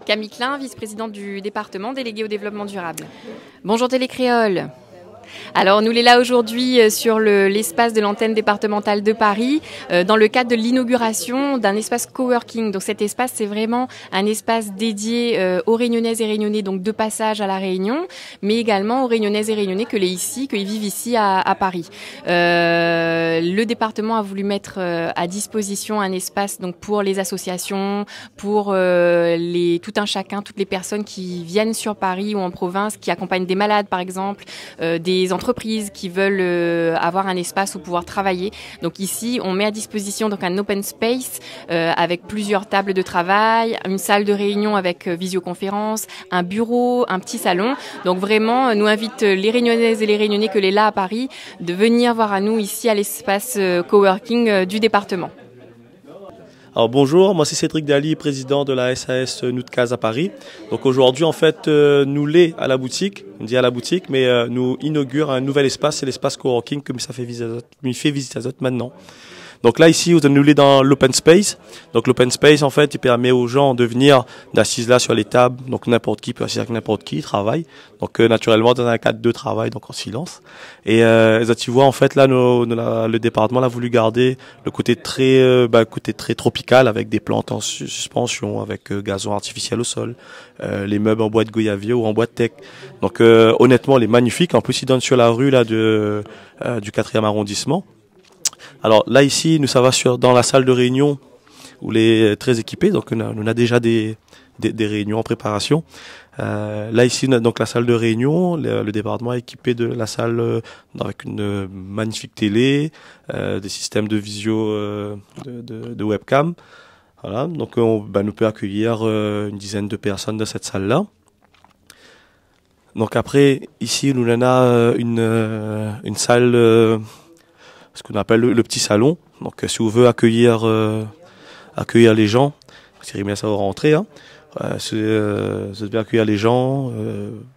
Camille Klein, vice-présidente du département déléguée au développement durable. Bonjour Télécréole. Alors nous sommes là aujourd'hui sur l'espace de l'antenne départementale de Paris dans le cadre de l'inauguration d'un espace coworking. Donc cet espace c'est vraiment un espace dédié aux Réunionnaises et Réunionnais, donc de passage à la Réunion, mais également aux Réunionnaises et Réunionnais qu'ils vivent ici à Paris. Le département a voulu mettre à disposition un espace donc pour les associations, pour tout un chacun, toutes les personnes qui viennent sur Paris ou en province, qui accompagnent des malades par exemple, des entreprises qui veulent avoir un espace où pouvoir travailler. Donc ici, on met à disposition donc un open space avec plusieurs tables de travail, une salle de réunion avec visioconférence, un bureau, un petit salon. Donc vraiment, nous invite les Réunionnaises et les Réunionnais que l'est là à Paris de venir voir à nous ici à l'espace coworking du département. Alors bonjour, moi c'est Cédric Daly, président de la SAS Noutcase à Paris. Donc aujourd'hui en fait nous l'est à la boutique, on dit à la boutique, mais nous inaugure un nouvel espace, c'est l'espace coworking que ça fait visite à d'autres maintenant. Donc là ici nous l'est dans l'open space. Donc l'open space en fait il permet aux gens de venir d'assises là sur les tables, donc n'importe qui peut assister avec n'importe qui, travaille. Donc naturellement dans un cadre de travail, donc en silence. Et tu vois en fait là le département a voulu garder le côté très tropical avec des plantes en suspension, avec gazon artificiel au sol, les meubles en bois de goyavier ou en bois de teck. Donc honnêtement il est magnifique. En plus il donne sur la rue là du 4e arrondissement. Alors là ici nous ça va dans la salle de réunion où les très équipés, donc on a déjà des réunions en préparation. Là ici on a donc la salle de réunion, le département est équipé de la salle avec une magnifique télé, des systèmes de visio de webcam. Voilà, donc nous peut accueillir une dizaine de personnes dans cette salle là. Donc après ici nous on a une salle ce qu'on appelle le petit salon. Donc si vous voulez accueillir les gens, c'est bien ça va rentrer, hein. Vous devez accueillir les gens,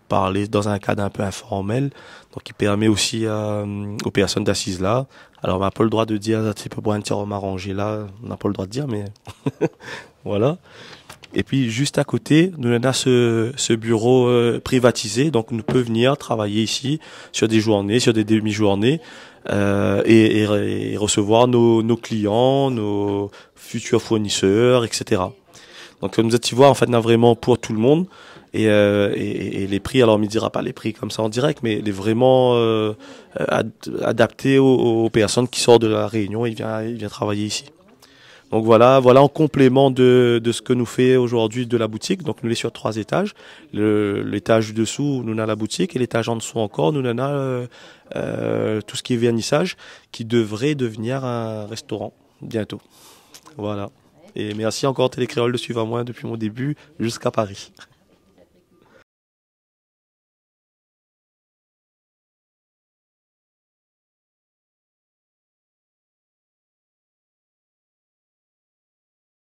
parler dans un cadre un peu informel, donc qui permet aussi aux personnes d'assises là. Alors on n'a pas le droit de dire tu peux boire un petit rhum arrangé là, on n'a pas le droit de dire, mais voilà. Et puis juste à côté, nous on a ce bureau privatisé, donc nous peut venir travailler ici sur des journées, sur des demi-journées. Et recevoir nos clients, nos futurs fournisseurs, etc. Donc comme vous êtes voir, en fait, on a vraiment pour tout le monde et les prix. Alors on ne dira pas les prix comme ça en direct, mais il est vraiment adapté aux personnes qui sortent de la Réunion et il vient travailler ici. Donc voilà en complément de ce que nous fait aujourd'hui de la boutique. Donc nous est sur 3 étages. L'étage du dessous, nous on a la boutique, et l'étage en dessous encore, nous on a tout ce qui est vernissage, qui devrait devenir un restaurant bientôt. Voilà. Et merci encore Télécréole de suivre à moi depuis mon début jusqu'à Paris.